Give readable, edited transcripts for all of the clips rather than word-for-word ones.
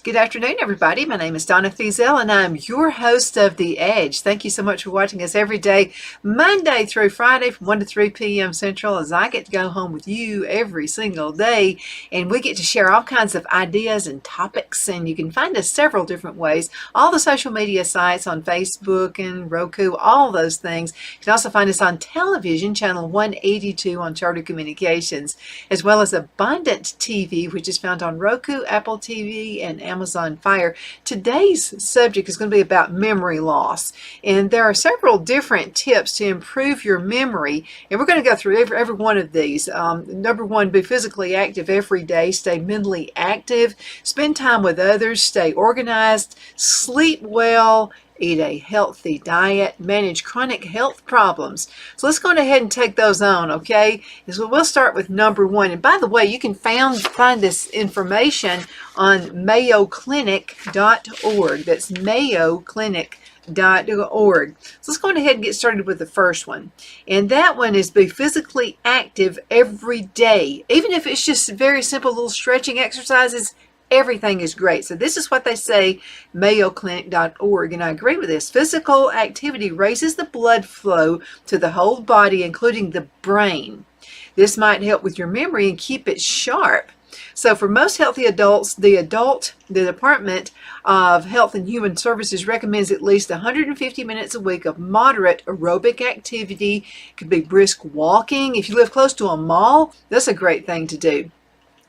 Good afternoon, everybody. My name is Donna Feazell, and I'm your host of The Edge. Thank you so much for watching us every day, Monday through Friday from 1 to 3 p.m. Central, as I get to go home with you every single day, and we get to share all kinds of ideas and topics, and you can find us several different ways. All the social media sites on Facebook and Roku, all those things. You can also find us on television, channel 182 on Charter Communications, as well as Abundant TV, which is found on Roku, Apple TV, and Amazon Fire. Today's subject is going to be about memory loss, and there are several different tips to improve your memory, and we're going to go through every one of these. Number one, be physically active every day, stay mentally active, spend time with others, stay organized, sleep well, eat a healthy diet, manage chronic health problems. So let's go ahead and take those on, okay? So we'll start with number one. And by the way, you can find this information on mayoclinic.org. That's mayoclinic.org. So let's go ahead and get started with the first one. And that one is be physically active every day. Even if it's just very simple little stretching exercises, everything is great. So this is what they say, mayoclinic.org, and I agree with this. Physical activity raises the blood flow to the whole body, including the brain. This might help with your memory and keep it sharp. So for most healthy adults, the Department of Health and Human Services recommends at least 150 minutes a week of moderate aerobic activity. It could be brisk walking. If you live close to a mall, that's a great thing to do.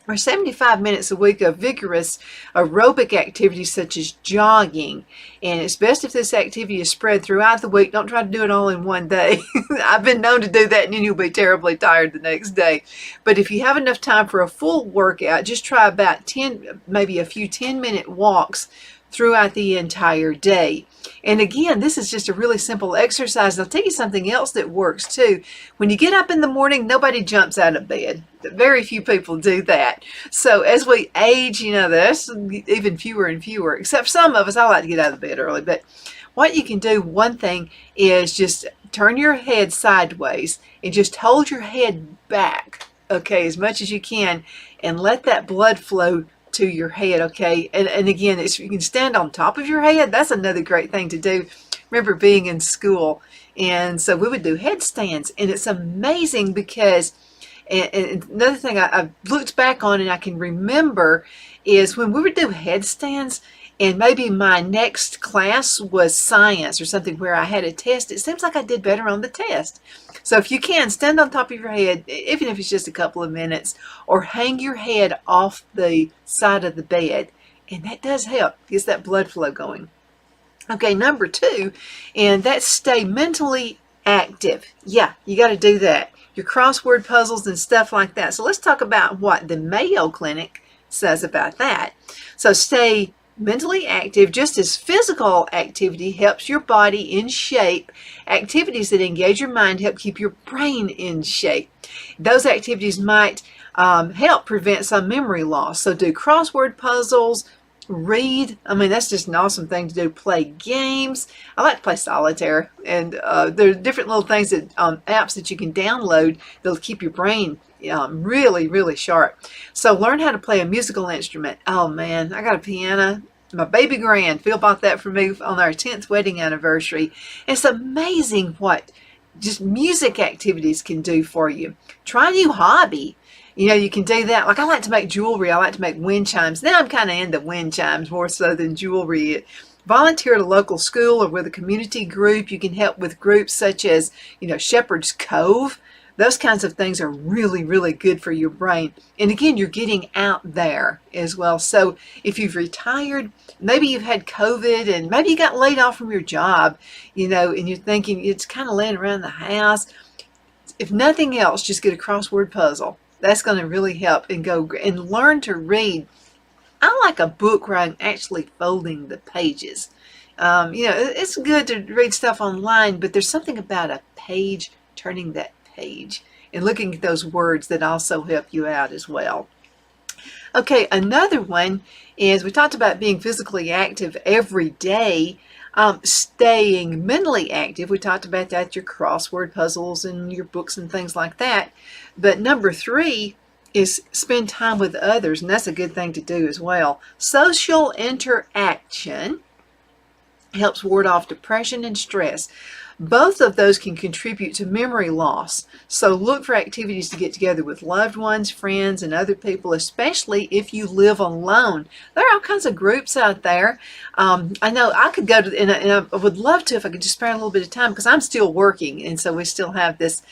Or 75 minutes a week of vigorous aerobic activities such as jogging. And it's best if this activity is spread throughout the week. Don't try to do it all in one day. I've been known to do that and then you'll be terribly tired the next day. But if you have enough time for a full workout, just try about 10, maybe a few 10-minute walks throughout the entire day. And again, this is just a really simple exercise. I'll tell you something else that works too. When you get up in the morning, nobody jumps out of bed. Very few people do that. So as we age, there's even fewer and fewer, except some of us. I like to get out of bed early. But what you can do, one thing, is just turn your head sideways and just hold your head back, okay, as much as you can, and let that blood flow to your head, okay? And again, you can stand on top of your head. That's another great thing to do. Remember being in school, and so we would do headstands, and it's amazing because, and another thing I've looked back on and I can remember is when we would do headstands, and maybe my next class was science or something where I had a test, it seems like I did better on the test. So if you can, stand on top of your head, even if it's just a couple of minutes, or hang your head off the side of the bed, and that does help, gets that blood flow going. Okay, number two, and that's stay mentally active. Yeah, you got to do that. Your crossword puzzles and stuff like that. So let's talk about what the Mayo Clinic says about that. So stay mentally active. Just as physical activity helps your body in shape, activities that engage your mind help keep your brain in shape. Those activities might help prevent some memory loss. So do crossword puzzles, read. I mean, that's just an awesome thing to do. Play games. I like to play solitaire, and there are different little things that apps that you can download that'll keep your brain really, really sharp. So learn how to play a musical instrument. Oh man, I got a piano. My baby grand, Phil bought that for me on our 10th wedding anniversary. It's amazing what just music activities can do for you. Try a new hobby. You can do that. Like I like to make jewelry. I like to make wind chimes. Now I'm kind of into wind chimes more so than jewelry. Volunteer at a local school or with a community group. You can help with groups such as, Shepherd's Cove. Those kinds of things are really, really good for your brain. And again, you're getting out there as well. So if you've retired, maybe you've had COVID and maybe you got laid off from your job, and you're thinking it's kind of laying around the house. If nothing else, just get a crossword puzzle. That's going to really help, and go and learn to read. I like a book where I'm actually folding the pages. It's good to read stuff online, but there's something about a page, turning that page and looking at those words that also help you out as well. Okay, another one is we talked about being physically active every day. Staying mentally active, we talked about that, your crossword puzzles and your books and things like that. But number three is spend time with others, and that's a good thing to do as well. Social interaction helps ward off depression and stress. Both of those can contribute to memory loss. So look for activities to get together with loved ones, friends, and other people, especially if you live alone. There are all kinds of groups out there. I know I could go to, and I would love to if I could just spare a little bit of time, because I'm still working, and so we still have this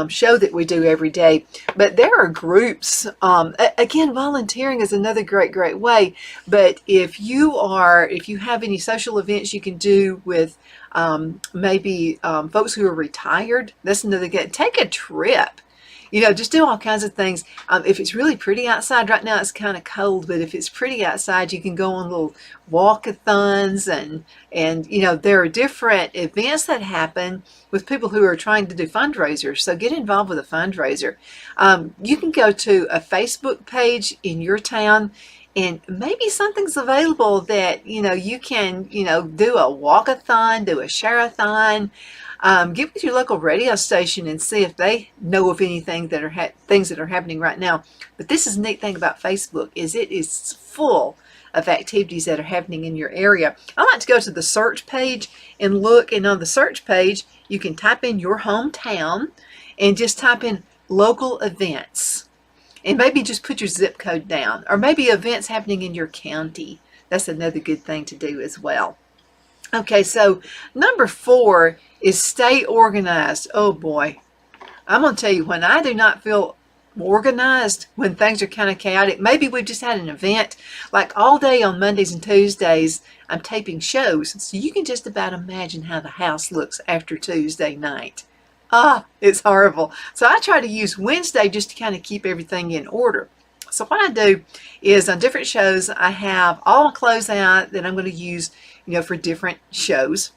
show that we do every day. But there are groups. Again, volunteering is another great way. But if you have any social events you can do with maybe folks who are retired, that's another good. Take a trip. Just do all kinds of things. If it's really pretty outside, right now it's kind of cold, but if it's pretty outside, you can go on little walkathons, and there are different events that happen with people who are trying to do fundraisers. So get involved with a fundraiser. You can go to a Facebook page in your town, and maybe something's available that you can do a walkathon, do a share-a-thon. Get with your local radio station and see if they know of anything that are things that are happening right now. But this is the neat thing about Facebook, is it is full of activities that are happening in your area. I like to go to the search page and look, and on the search page you can type in your hometown and just type in local events. And maybe just put your zip code down, or maybe events happening in your county. That's another good thing to do as well. Okay, so number 4 is stay organized. Oh boy, I'm going to tell you, when I do not feel organized, when things are kind of chaotic, maybe we've just had an event, like all day on Mondays and Tuesdays, I'm taping shows. So you can just about imagine how the house looks after Tuesday night. It's horrible. So I try to use Wednesday just to kind of keep everything in order. So what I do is, on different shows, I have all my clothes out that I'm going to use, for different shows,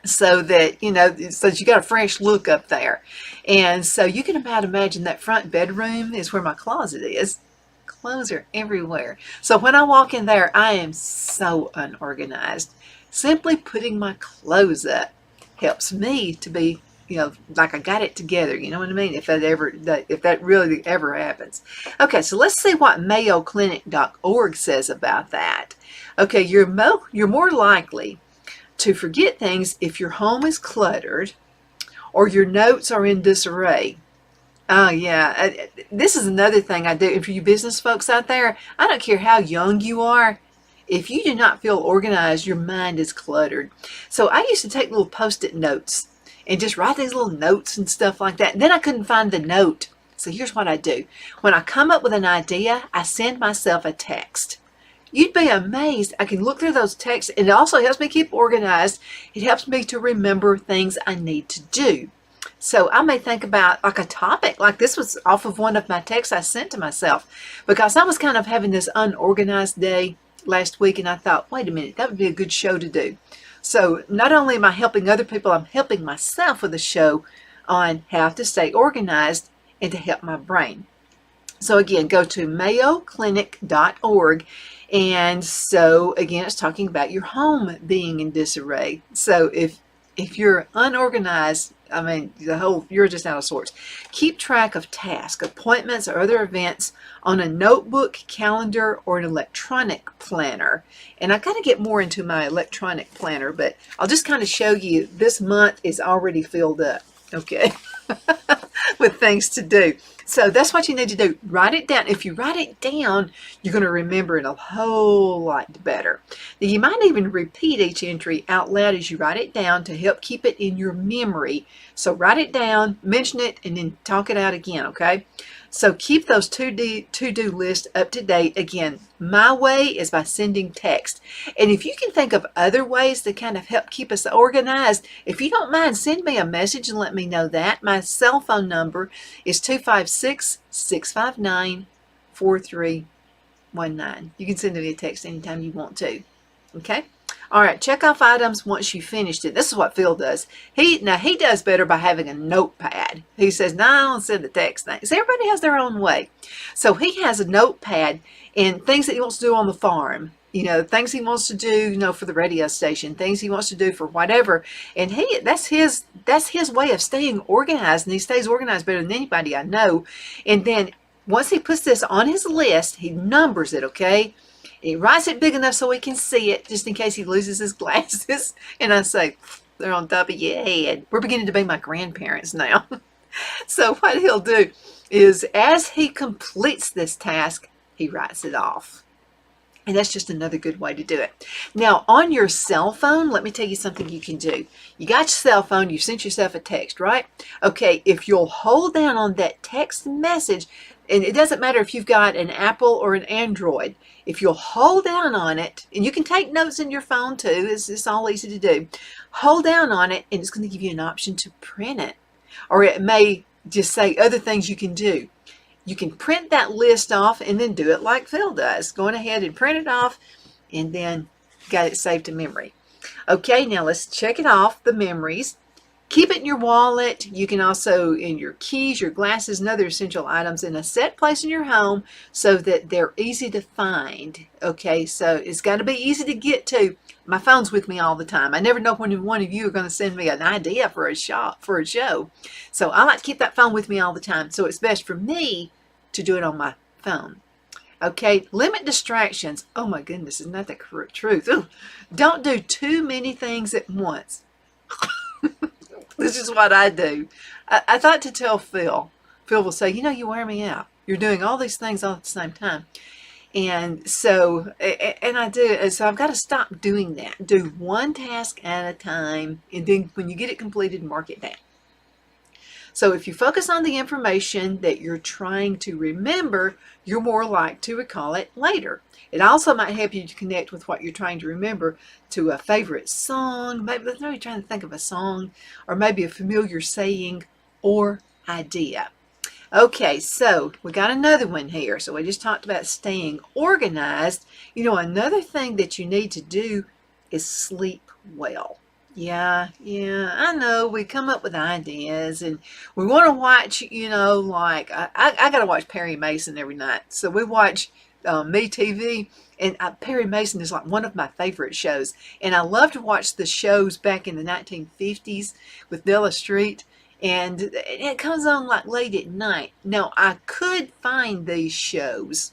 so that, so that you got a fresh look up there. And so you can about imagine that front bedroom is where my closet is. Clothes are everywhere. So when I walk in there, I am so unorganized. Simply putting my clothes up helps me to be, like I got it together. You know what I mean? If that really ever happens. Okay, so let's see what MayoClinic.org says about that. Okay, you're more likely to forget things if your home is cluttered or your notes are in disarray. Oh yeah, this is another thing I do. And for you business folks out there, I don't care how young you are. If you do not feel organized, your mind is cluttered. So I used to take little Post-it notes and just write these little notes and stuff like that. And then I couldn't find the note. So here's what I do. When I come up with an idea, I send myself a text. You'd be amazed. I can look through those texts, and it also helps me keep organized. It helps me to remember things I need to do. So I may think about like a topic, like this was off of one of my texts I sent to myself, because I was kind of having this unorganized day last week, and I thought, wait a minute, that would be a good show to do. So not only am I helping other people, I'm helping myself with a show on how to stay organized and to help my brain. So again, go to MayoClinic.org. And so again, it's talking about your home being in disarray. So if you're unorganized, I mean, you're just out of sorts. Keep track of tasks, appointments, or other events on a notebook, calendar, or an electronic planner. And I got to get more into my electronic planner, but I'll just kind of show you, this month is already filled up, okay, with things to do. So that's what you need to do. Write it down. If you write it down, you're going to remember it a whole lot better. Now, you might even repeat each entry out loud as you write it down to help keep it in your memory. So write it down, mention it, and then talk it out again, okay? So keep those to-do lists up to date. Again, my way is by sending text. And if you can think of other ways to kind of help keep us organized, if you don't mind, send me a message and let me know that. My cell phone number is 256-659-4319. You can send me a text anytime you want to. Okay? All right, check off items once you finished it. This is what Phil does. He does better by having a notepad. He says, no, I don't send the text thing. So everybody has their own way. So he has a notepad and things that he wants to do on the farm. Things he wants to do, for the radio station, things he wants to do for whatever. And that's his way of staying organized, and he stays organized better than anybody I know. And then once he puts this on his list, he numbers it, okay? He writes it big enough so he can see it, just in case he loses his glasses. And I say, they're on top of your head. We're beginning to be my grandparents now. So what he'll do is, as he completes this task, he writes it off. And that's just another good way to do it. Now, on your cell phone, let me tell you something you can do. You got your cell phone, you sent yourself a text, right? Okay, if you'll hold down on that text message, and it doesn't matter if you've got an Apple or an Android, if you'll hold down on it, and you can take notes in your phone too, it's all easy to do. Hold down on it, and it's going to give you an option to print it. Or it may just say other things you can do. You can print that list off and then do it like Phil does. Going ahead and print it off and then got it saved to memory. Okay, now let's check it off, the memories. Keep it in your wallet. You can also, in your keys, your glasses, and other essential items in a set place in your home so that they're easy to find. Okay, so it's got to be easy to get to. My phone's with me all the time. I never know when one of you are going to send me an idea for a show. So I like to keep that phone with me all the time. So it's best for me to do it on my phone. Okay, limit distractions. Oh my goodness, isn't that the truth? Ooh, don't do too many things at once. This is what I do. I thought to tell Phil. Phil will say, you know, you wear me out. You're doing all these things all at the same time. And so, and I do, so I've got to stop doing that. Do one task at a time, and then when you get it completed, mark it down. So if you focus on the information that you're trying to remember, you're more likely to recall it later. It also might help you to connect with what you're trying to remember to a favorite song. Maybe you're trying to think of a song, or maybe a familiar saying or idea. Okay, so we got another one here. So we just talked about staying organized. You know, another thing that you need to do is sleep well. Yeah, I know we come up with ideas and we want to watch, you know, like I got to watch Perry Mason every night. So we watch MeTV, and Perry Mason is like one of my favorite shows. And I love to watch the shows back in the 1950s with Della Street. And it comes on like late at night. Now, I could find these shows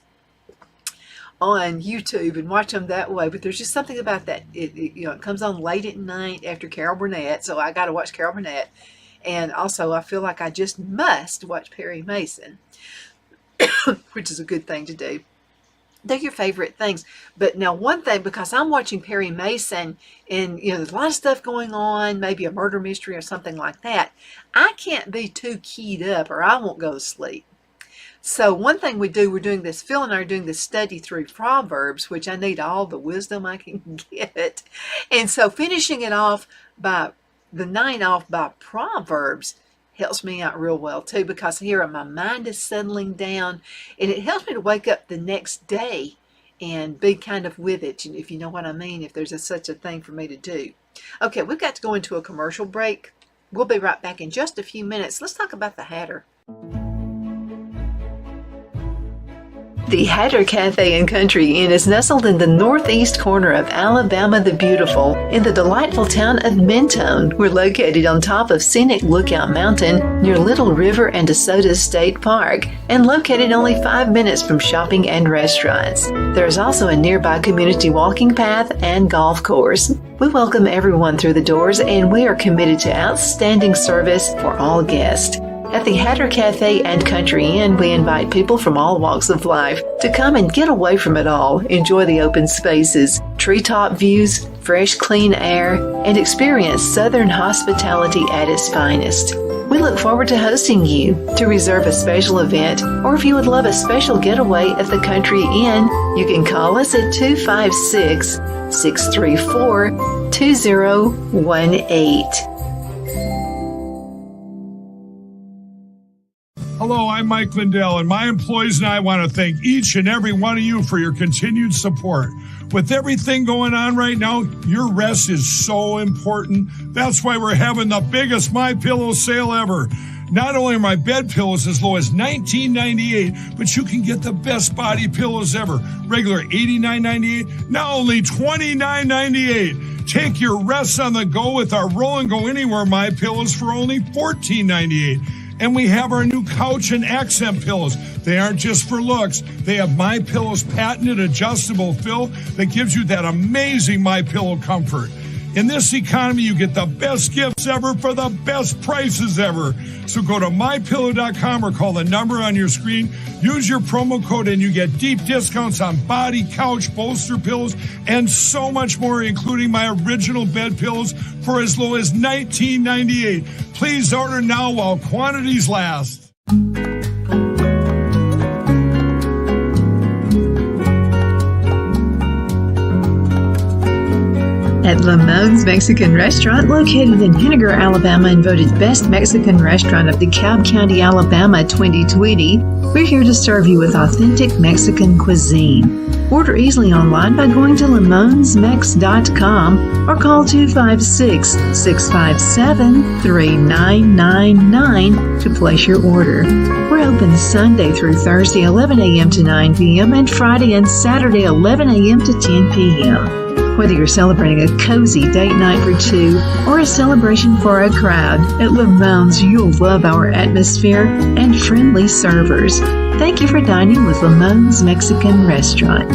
on YouTube and watch them that way, but there's just something about that. It comes on late at night after Carol Burnett, so I got to watch Carol Burnett. And also, I feel like I just must watch Perry Mason, which is a good thing to do. They're your favorite things. But now one thing, because I'm watching Perry Mason and, you know, there's a lot of stuff going on, maybe a murder mystery or something like that, I can't be too keyed up or I won't go to sleep. So one thing we do, Phil and I are doing this study through Proverbs, which I need all the wisdom I can get. And so finishing it off by the night off by Proverbs helps me out real well too, because here my mind is settling down and it helps me to wake up the next day and be kind of with it, if you know what I mean, if there's such a thing for me to do. Okay, we've got to go into a commercial break. We'll be right back in just a few minutes. Let's talk about the Hatter. The Hatter Cafe and Country Inn is nestled in the northeast corner of Alabama the Beautiful in the delightful town of Mentone. We're located on top of scenic Lookout Mountain near Little River and DeSoto State Park and located only 5 minutes from shopping and restaurants. There is also a nearby community walking path and golf course. We welcome everyone through the doors and we are committed to outstanding service for all guests. At the Hatter Cafe and Country Inn, we invite people from all walks of life to come and get away from it all, enjoy the open spaces, treetop views, fresh, clean air, and experience Southern hospitality at its finest. We look forward to hosting you. To reserve a special event, or if you would love a special getaway at the Country Inn, you can call us at 256-634-2018. Hello, I'm Mike Lindell, and my employees and I want to thank each and every one of you for your continued support. With everything going on right now, your rest is so important. That's why we're having the biggest MyPillow sale ever. Not only are my bed pillows as low as $19.98, but you can get the best body pillows ever. Regular $89.98, now only $29.98. Take your rest on the go with our Roll and Go Anywhere MyPillows for only $14.98. And we have our new couch and accent pillows. They aren't just for looks. They have MyPillow's patented adjustable fill that gives you that amazing MyPillow comfort. In this economy, you get the best gifts ever for the best prices ever. So go to MyPillow.com or call the number on your screen. Use your promo code and you get deep discounts on body, couch, bolster pillows, and so much more, including my original bed pillows for as low as $19.98. Please order now while quantities last. At Lamone's Mexican Restaurant, located in Henniger, Alabama, and voted Best Mexican Restaurant of DeKalb County, Alabama 2020, we're here to serve you with authentic Mexican cuisine. Order easily online by going to lamonsmex.com or call 256-657-3999 to place your order. We're open Sunday through Thursday, 11 a.m. to 9 p.m. and Friday and Saturday, 11 a.m. to 10 p.m. Whether you're celebrating a cozy date night for two or a celebration for a crowd, at Lamone's you'll love our atmosphere and friendly servers. Thank you for dining with Lamone's Mexican Restaurant.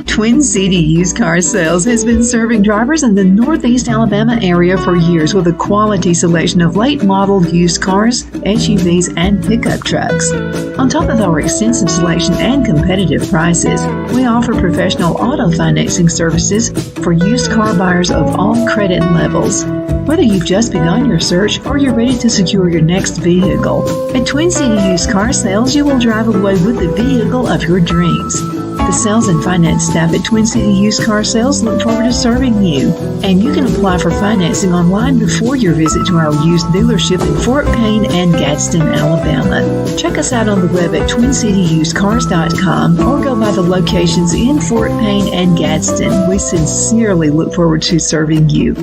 Twin City Used Car Sales has been serving drivers in the Northeast Alabama area for years with a quality selection of late model used cars, SUVs, and pickup trucks. On top of our extensive selection and competitive prices, we offer professional auto financing services for used car buyers of all credit levels. Whether you've just begun your search or you're ready to secure your next vehicle, at Twin City Used Car Sales, you will drive away with the vehicle of your dreams. The sales and finance staff at Twin City Used Car Sales look forward to serving you, and you can apply for financing online before your visit to our used dealership in Fort Payne and Gadsden, Alabama. Check us out on the web at twincityusedcars.com or go by the locations in Fort Payne and Gadsden. We sincerely look forward to serving you.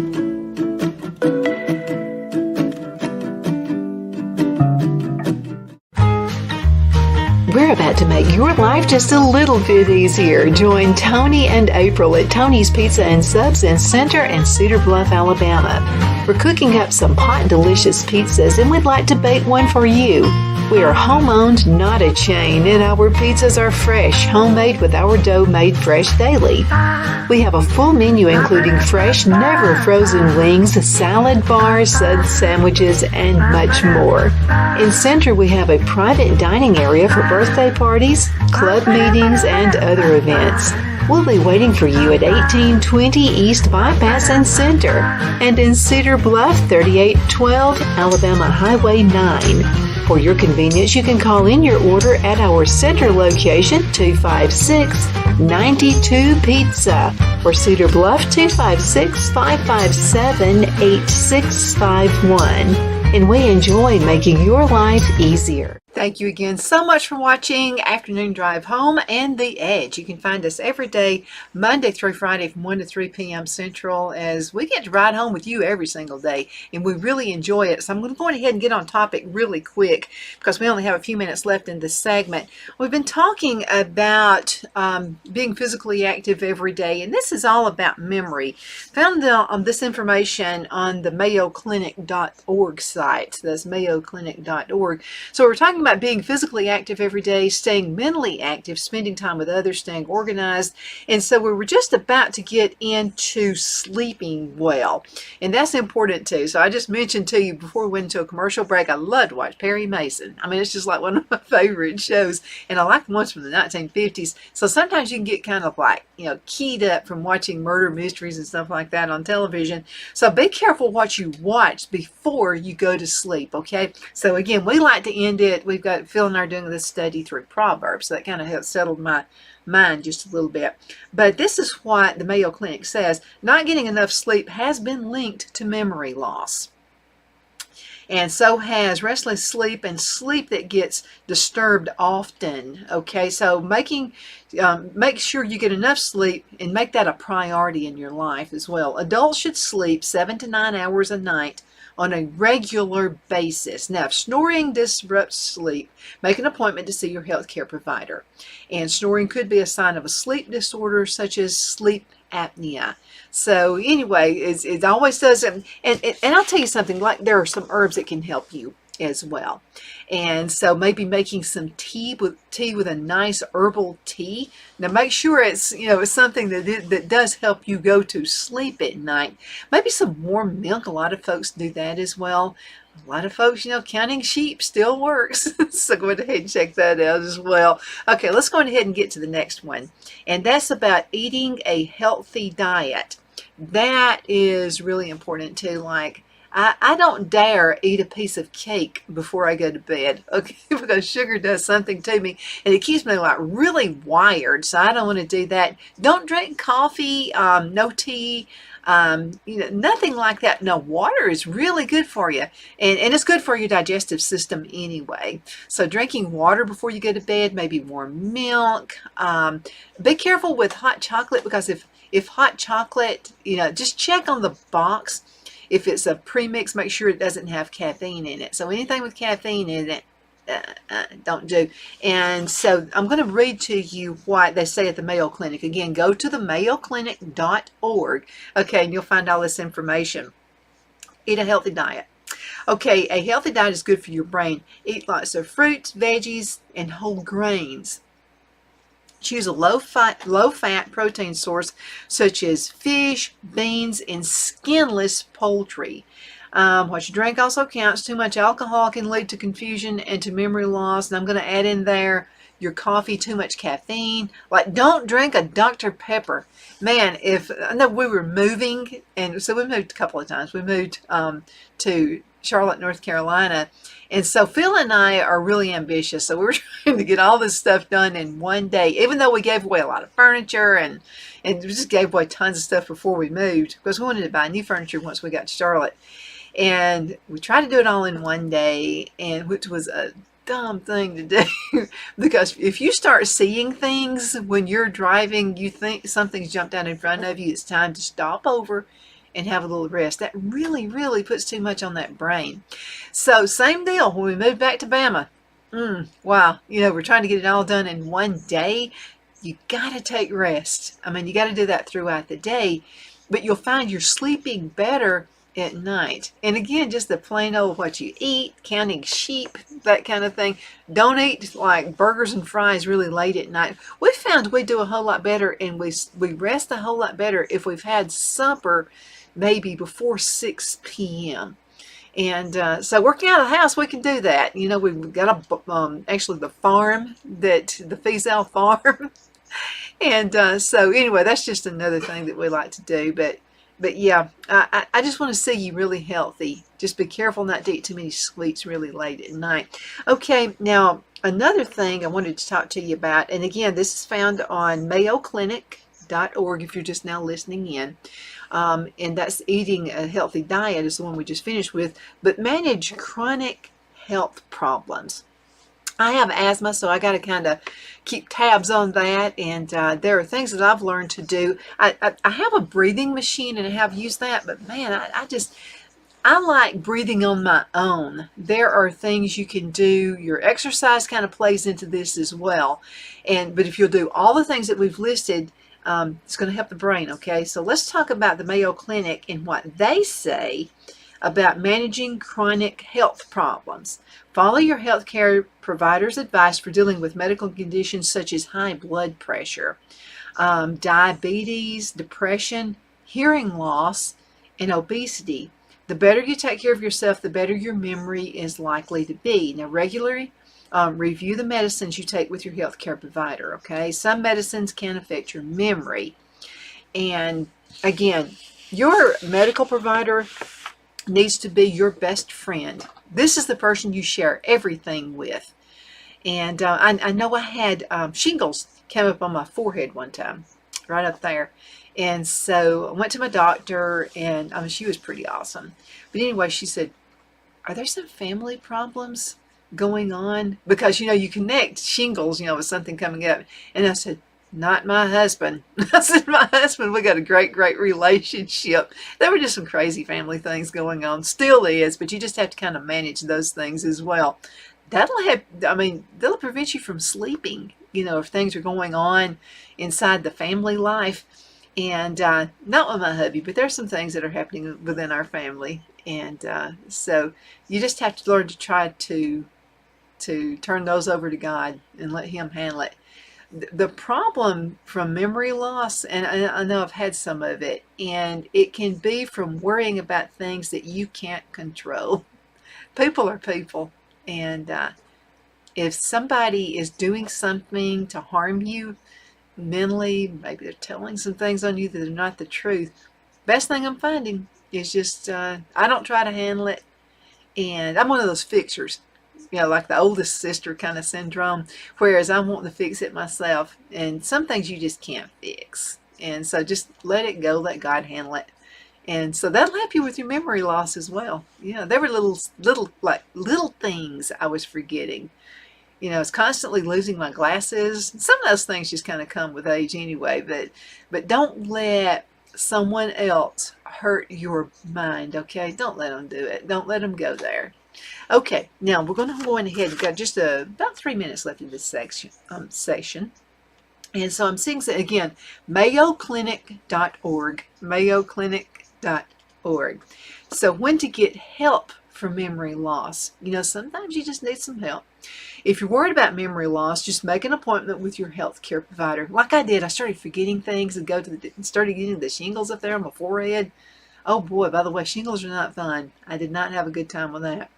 We're about to make your life just a little bit easier. Join Tony and April at Tony's Pizza and Subs in Center and Cedar Bluff, Alabama. We're cooking up some hot, delicious pizzas, and we'd like to bake one for you. We are home-owned, not a chain, and our pizzas are fresh, homemade with our dough made fresh daily. We have a full menu including fresh, never frozen wings, salad bars, suds sandwiches, and much more. In Center, we have a private dining area for birthday parties, club meetings, and other events. We'll be waiting for you at 1820 East Bypass in Center, and in Cedar Bluff, 3812 Alabama Highway 9. For your convenience, you can call in your order at our Center location, 256-92 Pizza, or Cedar Bluff, 256-557-8651. And we enjoy making your life easier. Thank you again so much for watching Afternoon Drive Home and The Edge. You can find us every day, Monday through Friday from 1 to 3 p.m. Central, as we get to ride home with you every single day, and we really enjoy it. So I'm going to go ahead and get on topic really quick because we only have a few minutes left in this segment. We've been talking about being physically active every day, and this is all about memory. Found this information on the mayoclinic.org site. That's mayoclinic.org. So we're talking about being physically active every day, staying mentally active, spending time with others, staying organized. And so we were just about to get into sleeping well. And that's important too. So I just mentioned to you before we went into a commercial break, I love to watch Perry Mason. I mean, it's just like one of my favorite shows. And I like the ones from the 1950s. So sometimes you can get kind of like, keyed up from watching murder mysteries and stuff like that on television. So be careful what you watch before you go to sleep, okay? So again, we like to end it. We've got Phil and I are doing this study through Proverbs. So that kind of helped settle my mind just a little bit. But this is what the Mayo Clinic says. Not getting enough sleep has been linked to memory loss. And so has restless sleep and sleep that gets disturbed often. Okay, so make sure you get enough sleep and make that a priority in your life as well. Adults should sleep 7 to 9 hours a night on a regular basis. Now, if snoring disrupts sleep, make an appointment to see your healthcare provider. And snoring could be a sign of a sleep disorder, such as sleep apnea. So anyway, it always does. And I'll tell you something, like there are some herbs that can help you as well. And so maybe making some tea with a nice herbal tea. Now make sure it's something that does help you go to sleep at night. Maybe some warm milk. A lot of folks do that as well. A lot of folks, counting sheep still works. So go ahead and check that out as well. Okay, let's go ahead and get to the next one. And that's about eating a healthy diet. That is really important too. Like, I don't dare eat a piece of cake before I go to bed, okay, because sugar does something to me, and it keeps me like really wired, so I don't want to do that. Don't drink coffee, no tea, nothing like that. No, water is really good for you, and it's good for your digestive system anyway. So drinking water before you go to bed, maybe warm milk. Be careful with hot chocolate, because if hot chocolate, just check on the box. If it's a premix, make sure it doesn't have caffeine in it. So anything with caffeine in it, don't do. And so I'm going to read to you what they say at the Mayo Clinic. Again, go to the mayoclinic.org, okay, and you'll find all this information. Eat a healthy diet. Okay, a healthy diet is good for your brain. Eat lots of fruits, veggies, and whole grains. Choose a low-fat protein source such as fish, beans, and skinless poultry. What you drink also counts. Too much alcohol can lead to confusion and to memory loss. And I'm going to add in there your coffee, too much caffeine. Like, don't drink a Dr. Pepper. Man, I know we were moving, and so we moved a couple of times. We moved to Charlotte, North Carolina. And so Phil and I are really ambitious. So we were trying to get all this stuff done in one day, even though we gave away a lot of furniture and we just gave away tons of stuff before we moved, because we wanted to buy new furniture once we got to Charlotte. And we tried to do it all in one day, and which was a dumb thing to do because if you start seeing things when you're driving, you think something's jumped out in front of you, it's time to stop over and have a little rest. That really, really puts too much on that brain. So same deal when we moved back to Bama. Wow, we're trying to get it all done in one day. You got to take rest. I mean, you got to do that throughout the day, but you'll find you're sleeping better at night. And again, just the plain old what you eat, counting sheep, that kind of thing. Don't eat like burgers and fries really late at night. We found we do a whole lot better, and we rest a whole lot better if we've had supper maybe before 6 p.m. And so working out of the house, we can do that. We've got actually the farm, the Fiesel farm. And so anyway, that's just another thing that we like to do. But yeah, I just want to see you really healthy. Just be careful not to eat too many sweets really late at night. Okay, now another thing I wanted to talk to you about, and again, this is found on mayoclinic.org if you're just now listening in. And that's eating a healthy diet is the one we just finished with, but manage chronic health problems. I have asthma, so I got to kind of keep tabs on that, and there are things that I've learned to do. I have a breathing machine, and I have used that, but man, I like breathing on my own. There are things you can do. Your exercise kind of plays into this as well, but if you'll do all the things that we've listed, it's going to help the brain, okay? So let's talk about the Mayo Clinic and what they say about managing chronic health problems. Follow your healthcare provider's advice for dealing with medical conditions such as high blood pressure, diabetes, depression, hearing loss, and obesity. The better you take care of yourself, the better your memory is likely to be. Now, regularly review the medicines you take with your healthcare provider, okay? Some medicines can affect your memory. And again, your medical provider needs to be your best friend. This is the person you share everything with. And I know I had shingles come up on my forehead one time, right up there. And so I went to my doctor, and she was pretty awesome. But anyway, she said, "Are there some family problems going on?" Because, you connect shingles, with something coming up. And I said, Not my husband. I said, my husband, we got a great, great relationship. There were just some crazy family things going on. Still is, but you just have to kind of manage those things as well. They'll prevent you from sleeping, if things are going on inside the family life. And not with my hubby, but there's some things that are happening within our family. And so you just have to learn to try to turn those over to God and let Him handle it. The problem from memory loss, and I know I've had some of it, and it can be from worrying about things that you can't control. People are people, and if somebody is doing something to harm you mentally, maybe they're telling some things on you that are not the truth, best thing I'm finding is just I don't try to handle it, and I'm one of those fixers. Like the oldest sister kind of syndrome, whereas I'm wanting to fix it myself. And some things you just can't fix. And so just let it go, let God handle it. And so that'll help you with your memory loss as well. There were little things I was forgetting. I was constantly losing my glasses. Some of those things just kind of come with age anyway, but don't let someone else hurt your mind, okay? Don't let them do it. Don't let them go there. Okay, now we're going to go ahead. We've got just about 3 minutes left in this session. And so I'm seeing, again, mayoclinic.org, mayoclinic.org. So when to get help for memory loss. Sometimes you just need some help. If you're worried about memory loss, just make an appointment with your health care provider. Like I did, I started forgetting things and started getting the shingles up there on my forehead. Oh boy, by the way, shingles are not fun. I did not have a good time with that.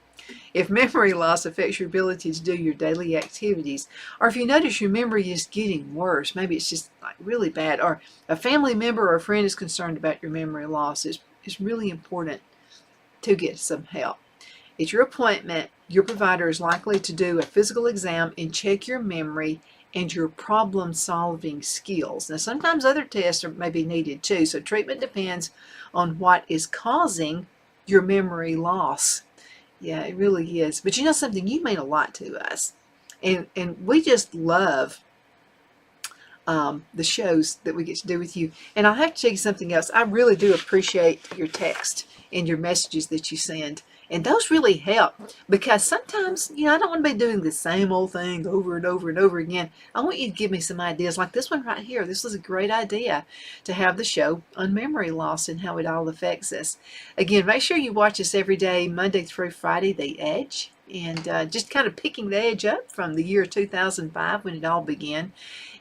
If memory loss affects your ability to do your daily activities, or if you notice your memory is getting worse, maybe it's just like really bad, or a family member or a friend is concerned about your memory loss, it's really important to get some help. At your appointment, your provider is likely to do a physical exam and check your memory and your problem-solving skills. Now, sometimes other tests may be needed too, so treatment depends on what is causing your memory loss. Yeah, it really is. But you know something? You mean a lot to us. And we just love the shows that we get to do with you. And I'll have to tell you something else. I really do appreciate your text and your messages that you send. And those really help, because sometimes, I don't want to be doing the same old thing over and over and over again. I want you to give me some ideas like this one right here. This was a great idea to have the show on memory loss and how it all affects us. Again, make sure you watch us every day, Monday through Friday, The Edge. And just kind of picking the edge up from the year 2005 when it all began.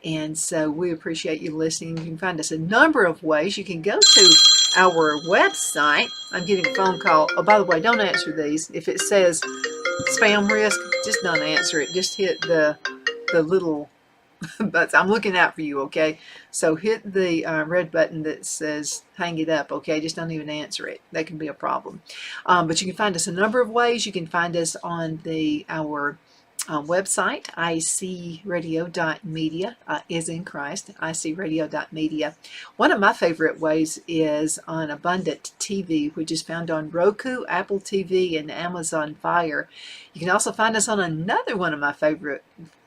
And so we appreciate you listening. You can find us a number of ways. You can go to our website. I'm getting a phone call. Oh, by the way, don't answer these. If it says spam risk, just don't answer it. Just hit the little button. I'm looking out for you, okay? So hit the red button that says hang it up, okay? Just don't even answer it. That can be a problem. But you can find us a number of ways. You can find us on our website, icradio.media, is in Christ, icradio.media. One of my favorite ways is on Abundant TV, which is found on Roku, Apple TV, and Amazon Fire. You can also find us on another one of my favorite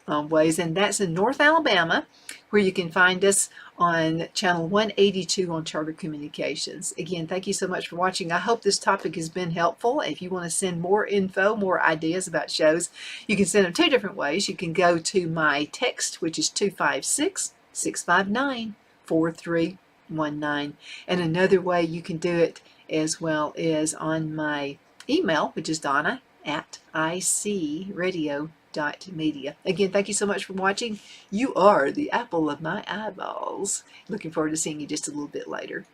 ways, and that's in North Alabama, where you can find us on channel 182 on Charter Communications. Again, thank you so much for watching. I hope this topic has been helpful. If you want to send more info, more ideas about shows, you can send them 2 different ways. You can go to my text, which is 256-659-4319. And another way you can do it as well is on my email, which is Donna@icradio.media. Again, thank you so much for watching. You are the apple of my eyeballs. Looking forward to seeing you just a little bit later.